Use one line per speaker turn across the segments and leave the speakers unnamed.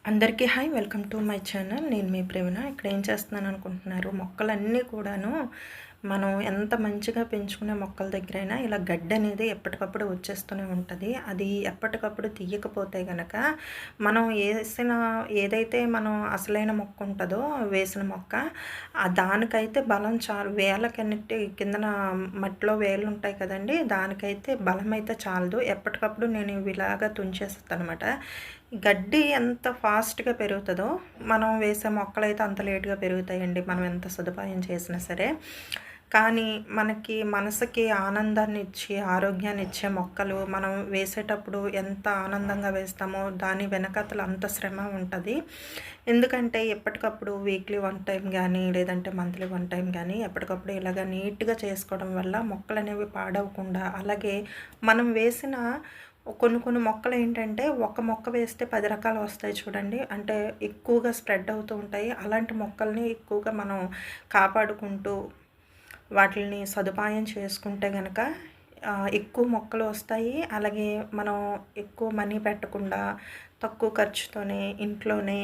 అందరికీ hi welcome to my channel. నేను మీ ప్రేమన. ఇక్కడ ఏం చేస్తున్నాను అనుకుంటున్నారు? మొక్కలన్నీ కూడాను మనం ఎంత మంచిగా పెంచుకునే మొక్కల దగ్గరైనా ఇలా గడ్డి అనేది ఎప్పటికప్పుడు వచ్చేస్తూనే ఉంటుంది. అది ఎప్పటికప్పుడు తీయకపోతే గనక మనం ఏదైతే మనం అసలైన మొక్క ఉంటుందో వేసిన మొక్క దానికైతే బలం చాలు. వేళ్ళకన్నిటి కిందన మట్టిలో వేళ్ళు ఉంటాయి కదండి, దానికైతే బలం అయితే చాలదు. ఎప్పటికప్పుడు నేను ఇలాగా తుంచేస్తాను అనమాట. గడ్డి ఎంత ఫాస్ట్‌గా పెరుగుతదో, మనం వేసే మొక్కలైతే అంత లేట్‌గా పెరుగుతాయండి, మనం ఎంత సదుపాయం చేసినా సరే. కానీ మనకి మనసుకి ఆనందాన్నిచ్చి, ఆరోగ్యాన్నిచ్చే మొక్కలు మనం వేసేటప్పుడు ఎంత ఆనందంగా వేస్తామో, దాని వెనకాతల అంత శ్రమ ఉంటది. ఎందుకంటే ఎప్పటికప్పుడు వీక్లీ 1 టైమ్ గానీ, లేదంటే మంత్లీ 1 టైమ్ గానీ, ఎప్పటికప్పుడు ఇలాగ నీట్‌గా చేసుకోవడం వల్ల మొక్కలనేవి పాడవకుండా, అలాగే మనం వేసిన కొన్ని కొన్ని మొక్కలేంటంటే, ఒక మొక్క వేస్తే 10 రకాలు వస్తాయి చూడండి. అంటే ఎక్కువగా స్ప్రెడ్ అవుతూ ఉంటాయి. అలాంటి మొక్కల్ని ఎక్కువగా మనం కాపాడుకుంటూ, వాటిల్ని సదుపాయం చేసుకుంటే గనక ఎక్కువ మొక్కలు వస్తాయి. అలాగే మనం ఎక్కువ మనీ పెట్టకుండా, తక్కువ ఖర్చుతోనే ఇంట్లోనే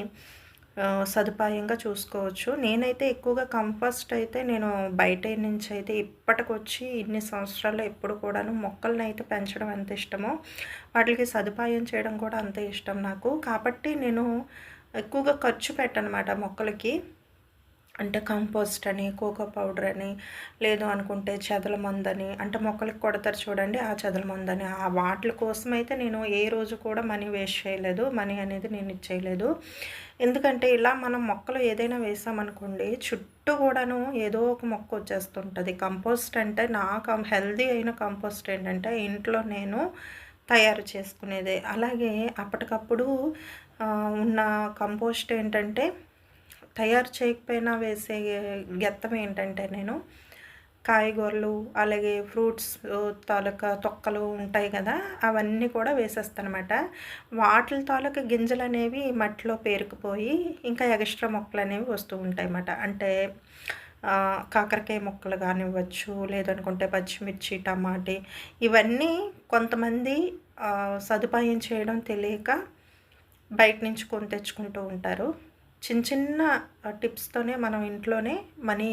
సదుపాయంగా చూసుకోవచ్చు. నేనైతే ఎక్కువగా కంపోస్ట్ అయితే నేను బయట నుంచి అయితే ఇప్పటికొచ్చి ఇన్ని సంవత్సరాల్లో ఎప్పుడు కూడాను మొక్కలనైతే పెంచడం ఎంత ఇష్టమో, వాటికి సదుపాయం చేయడం కూడా అంతే ఇష్టం నాకు. కాబట్టి నేను ఎక్కువగా ఖర్చు పెట్టనమాట మొక్కలకి. అంటే కంపోస్ట్ అని, కోకో పౌడర్ అని, లేదు అనుకుంటే చెదల మందని, అంటే మొక్కలకి కొడతారు చూడండి, ఆ చెదల మందని, ఆ వాటిల కోసమైతే నేను ఏ రోజు కూడా మనీ వేస్ట్ చేయలేదు. మనీ అనేది నేను ఇచ్చేయలేదు. ఎందుకంటే ఇలా మనం మొక్కలు ఏదైనా వేసామనుకోండి, చుట్టూ కూడాను ఏదో ఒక మొక్క వచ్చేస్తుంటది. కంపోస్ట్ అంటే హెల్తీ అయిన కంపోస్ట్ ఏంటంటే ఇంట్లో నేను తయారు చేసుకునేదే. అలాగే అప్పటికప్పుడు ఉన్న కంపోస్ట్ ఏంటంటే, తయారు చేయకపోయినా వేసే గెత్తం ఏంటంటే నేను కాయగూరలు, అలాగే ఫ్రూట్స్ తాలూకా తొక్కలు ఉంటాయి కదా, అవన్నీ కూడా వేసేస్తానమాట. వాటిల తాలూకా గింజలనేవి మట్టిలో పేరుకుపోయి ఇంకా ఎక్స్ట్రా మొక్కలనేవి వస్తూ ఉంటాయన్నమాట. అంటే కాకరకాయ మొక్కలు కానివ్వచ్చు, లేదనుకుంటే పచ్చిమిర్చి, టమాటీ, ఇవన్నీ కొంతమంది సదుపాయం చేయడం తెలియక బయట నుంచి కొని తెచ్చుకుంటూ ఉంటారు. చిన్న చిన్న టిప్స్తోనే మనం ఇంట్లోనే మనీ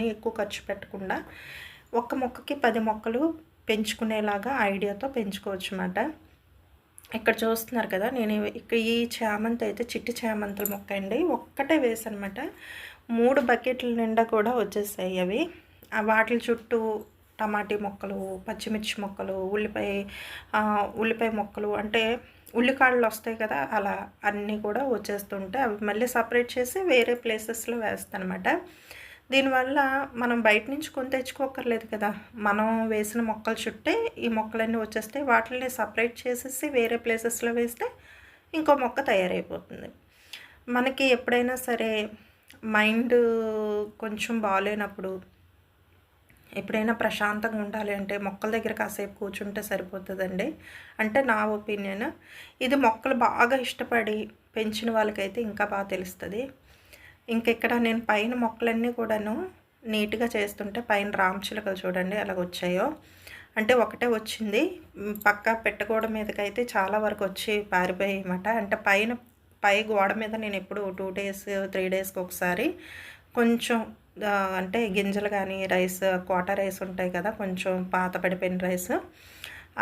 ఎక్కువ ఖర్చు పెట్టకుండా ఒక్క మొక్కకి 10 మొక్కలు పెంచుకునేలాగా ఐడియాతో పెంచుకోవచ్చన్నమాట. ఇక్కడ చూస్తున్నారు కదా, నేను ఇక్కడ ఈ చామంతి అయితే చిట్టి చామంతుల మొక్క అండి. ఒక్కటే వేసానమాట. 3 బకెట్ల నిండా కూడా వచ్చేసాయి అవి. వాటిల చుట్టూ టమాటీ మొక్కలు, పచ్చిమిర్చి మొక్కలు, ఉల్లిపాయ మొక్కలు, అంటే ఉల్లికాడలు వస్తాయి కదా, అలా అన్నీ కూడా వచ్చేస్తుంటే అవి మళ్ళీ సపరేట్ చేసి వేరే ప్లేసెస్లో వేస్తానమాట. దీనివల్ల మనం బయట నుంచి కొని తెచ్చుకోక్కర్లేదు కదా, మనం వేసిన మొక్కల చుట్టే ఈ మొక్కలన్నీ వచ్చేస్తాయి. వాటిని సపరేట్ చేసేసి వేరే ప్లేసెస్లో వేస్తే ఇంకో మొక్క తయారైపోతుంది. మనకి ఎప్పుడైనా సరే మైండ్ కొంచెం బాగాలేనప్పుడు, ఎప్పుడైనా ప్రశాంతంగా ఉండాలి అంటే మొక్కల దగ్గర కాసేపు కూర్చుంటే సరిపోతుందండి. అంటే నా ఒపీనియన్. ఇది మొక్కలు బాగా ఇష్టపడి పెంచిన వాళ్ళకైతే ఇంకా బాగా తెలుస్తుంది. ఇంకెక్కడ నేను పైన మొక్కలన్నీ కూడాను నీట్గా చేస్తుంటే పైన రామచిలుకలు చూడండి ఎలాగొచ్చాయో. అంటే ఒకటే వచ్చింది, పక్క పెట్టగోడ మీదకైతే చాలా వరకు వచ్చి పారిపోయాయన్నమాట. అంటే పై గోడ మీద నేను ఎప్పుడు 2 డేస్ 3 డేస్కి ఒకసారి కొంచెం అంటే గింజలు కానీ, క్వార్టర్ రైస్ ఉంటాయి కదా, కొంచెం పాత పడిపోయిన రైస్,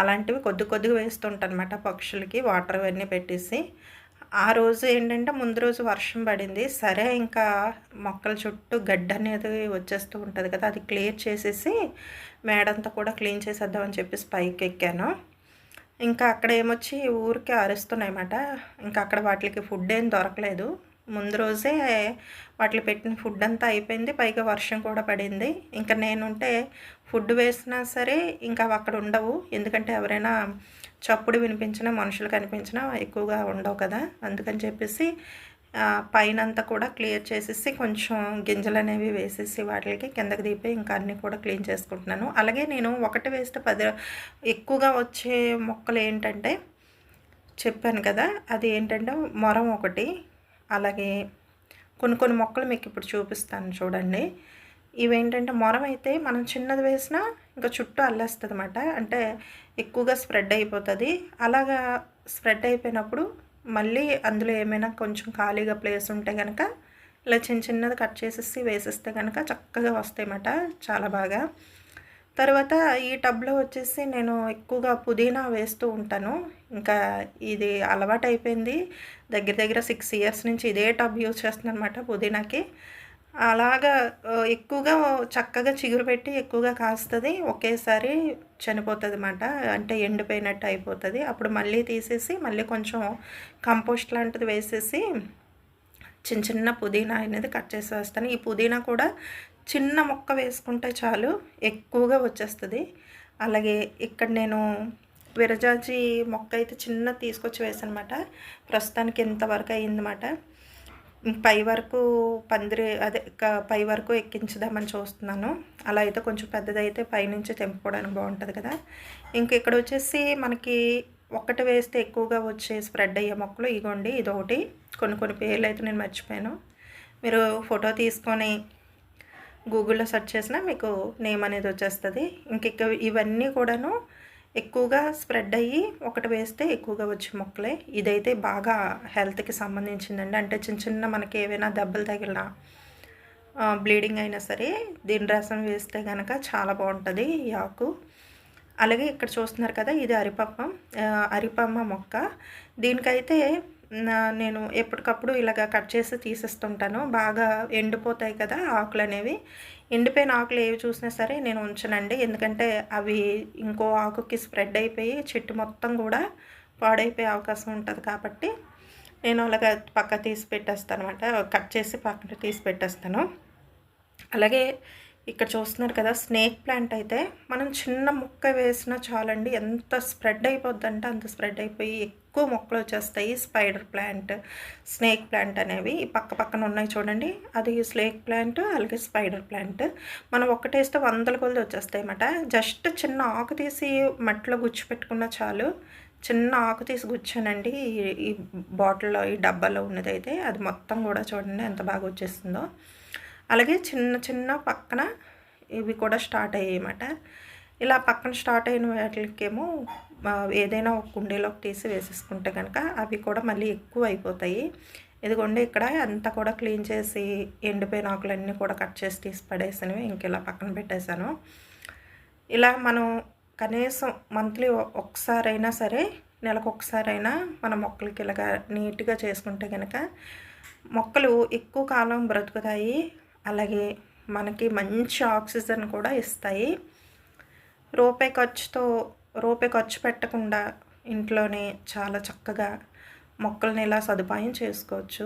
అలాంటివి కొద్దిగా వేస్తుంటానమాట పక్షులకి వాటర్ అవన్నీ పెట్టేసి. ఆ రోజు ఏంటంటే ముందు రోజు వర్షం పడింది. సరే ఇంకా మొక్కల చుట్టూ గడ్డి అనేది వచ్చేస్తూ ఉంటుంది కదా, అది క్లియర్ చేసేసి మేడంతా కూడా క్లీన్ చేసేద్దామని చెప్పేసి పైకి ఎక్కాను. ఇంకా అక్కడ ఏమొచ్చి ఊరికే అరుస్తున్నాయన్నమాట. ఇంకా అక్కడ వాటికి ఫుడ్ ఏం దొరకలేదు. ముందు రోజే వాటికి పెట్టిన ఫుడ్ అంతా అయిపోయింది. పైగా వర్షం కూడా పడింది. ఇంకా నేనుంటే ఫుడ్ వేసినా సరే ఇంకా అవి అక్కడ ఉండవు. ఎందుకంటే ఎవరైనా చప్పుడు వినిపించినా, మనుషులు కనిపించినా ఎక్కువగా ఉండవు కదా, అందుకని చెప్పేసి పైనంతా కూడా క్లియర్ చేసేసి కొంచెం గింజలనేవి వేసేసి వాటికి కిందకి దింపి ఇంకా అన్నీ కూడా క్లీన్ చేసుకుంటున్నాను. అలాగే నేను ఒకటి వేస్తే 10 ఎక్కువగా వచ్చే మొక్కలు ఏంటంటే చెప్పాను కదా, అది ఏంటంటే మొరం ఒకటి. అలాగే కొన్ని మొక్కలు మీకు ఇప్పుడు చూపిస్తాను చూడండి. ఇవేంటంటే మొరం అయితే మనం చిన్నది వేసినా ఇంకా చుట్టూ అల్లేస్తుందన్నమాట. అంటే ఎక్కువగా స్ప్రెడ్ అయిపోతుంది. అలాగా స్ప్రెడ్ అయిపోయినప్పుడు మళ్ళీ అందులో ఏమైనా కొంచెం ఖాళీగా ప్లేస్ ఉంటే కనుక ఇలా చిన్న చిన్నది కట్ చేసేసి వేసేస్తే కనుక చక్కగా వస్తాయన్నమాట, చాలా బాగా. తర్వాత ఈ టబ్లో వచ్చేసి నేను ఎక్కువగా పుదీనా వేస్తూ ఉంటాను. ఇంకా ఇది అలవాటైపోయింది. దగ్గర దగ్గర 6 ఇయర్స్ నుంచి ఇదే టబ్ యూజ్ చేస్తున్నాను అనమాట పుదీనాకి. అలాగా ఎక్కువగా చక్కగా చిగురు పెట్టి ఎక్కువగా కాస్తది. ఒకేసారి చనిపోతదన్నమాట. అంటే ఎండిపోయినట్టు అయిపోతది. అప్పుడు మళ్ళీ తీసేసి మళ్ళీ కొంచెం కంపోస్ట్ లాంటిది వేసేసి చిన్న చిన్న పుదీనా అనేది కట్ చేసి వేస్తాను. ఈ పుదీనా కూడా చిన్న మొక్క వేసుకుంటే చాలు ఎక్కువగా వచ్చేస్తుంది. అలాగే ఇక్కడ నేను విరజాజి మొక్క అయితే చిన్నది తీసుకొచ్చి వేసానమాట. ప్రస్తుతానికి ఇంతవరకు అయిందన్నమాట. పై వరకు పై వరకు ఎక్కించుదామని చూస్తున్నాను. అలా అయితే కొంచెం పెద్దదైతే పైనుంచి తెంపుకోవడానికి బాగుంటుంది కదా. ఇంక ఇక్కడ వచ్చేసి మనకి ఒక్కటి వేస్తే ఎక్కువగా వచ్చే స్ప్రెడ్ అయ్యే మొక్కలు ఇగోండి, ఇదొకటి. కొన్ని పేర్లు అయితే నేను మర్చిపోయాను. మీరు ఫోటో తీసుకొని గూగుల్లో సెర్చ్ చేసినా మీకు నేమ్ అనేది వచ్చేస్తుంది. ఇవన్నీ కూడాను ఎక్కువగా స్ప్రెడ్ అయ్యి ఒకటి వేస్తే ఎక్కువగా వచ్చే మొక్కలే. ఇదైతే బాగా హెల్త్కి సంబంధించిందండి. అంటే చిన్న చిన్న మనకి ఏవైనా దెబ్బలు తగిలినా బ్లీడింగ్ అయినా సరే దీని రసం వేస్తే కనుక చాలా బాగుంటుంది ఈ ఆకు. అలాగే ఇక్కడ చూస్తున్నారు కదా, ఇది అరిపమ్మ మొక్క. దీనికైతే నేను ఎప్పటికప్పుడు ఇలాగ కట్ చేసి తీసేస్తుంటాను. బాగా ఎండిపోతాయి కదా ఆకులు అనేవి. ఎండిపోయిన ఆకులు ఏవి చూసినా సరే నేను ఉంచనండి. ఎందుకంటే అవి ఇంకో ఆకుకి స్ప్రెడ్ అయిపోయి చెట్టు మొత్తం కూడా పాడైపోయే అవకాశం ఉంటుంది. కాబట్టి నేను అలాగ పక్క తీసి పెట్టేస్తాను అనమాట. కట్ చేసి పక్కన తీసి పెట్టేస్తాను. అలాగే ఇక్కడ చూస్తున్నారు కదా, స్నేక్ ప్లాంట్ అయితే మనం చిన్న మొక్క వేసినా చాలండి, ఎంత స్ప్రెడ్ అయిపోద్దంటే అంత స్ప్రెడ్ అయిపోయి ఎక్కువ మొక్కలు వచ్చేస్తాయి. స్పైడర్ ప్లాంట్, స్నేక్ ప్లాంట్ అనేవి పక్క పక్కన ఉన్నాయి చూడండి. అది స్నేక్ ప్లాంట్, అలాగే స్పైడర్ ప్లాంట్. మనం ఒక్కటేస్తే 100 కొలది వచ్చేస్తాయి అన్నమాట. జస్ట్ చిన్న ఆకు తీసి మట్టిలో గుచ్చిపెట్టుకున్నా చాలు. చిన్న ఆకు తీసి గుచ్చానండి ఈ బాటిల్లో, ఈ డబ్బాలో ఉన్నదైతే అది మొత్తం కూడా చూడండి ఎంత బాగా వచ్చేస్తుందో. అలాగే చిన్న చిన్న పక్కన ఇవి కూడా స్టార్ట్ అయ్యాయి అన్నమాట. ఇలా పక్కన స్టార్ట్ అయిన వాటికేమో ఏదైనా ఒక కుండీలోకి తీసి వేసేసుకుంటే కనుక అవి కూడా మళ్ళీ ఎక్కువ అయిపోతాయి. ఇదిగోండి ఇక్కడ అంతా కూడా క్లీన్ చేసి ఎండిపోయిన ఆకులన్నీ కూడా కట్ చేసి తీసి పడేసినవి ఇంక ఇలా పక్కన పెట్టేశాను. ఇలా మనం కనీసం మంత్లీ ఒకసారైనా సరే, నెలకు ఒకసారైనా మన మొక్కలకి ఇలాగా నీట్గా చేసుకుంటే కనుక మొక్కలు ఎక్కువ కాలం బ్రతుకుతాయి. అలాగే మనకి మంచి ఆక్సిజన్ కూడా ఇస్తాయి. రూపాయి ఖర్చు పెట్టకుండా ఇంట్లోనే చాలా చక్కగా మొక్కల్ని ఇలా సదుపాయం చేసుకోవచ్చు.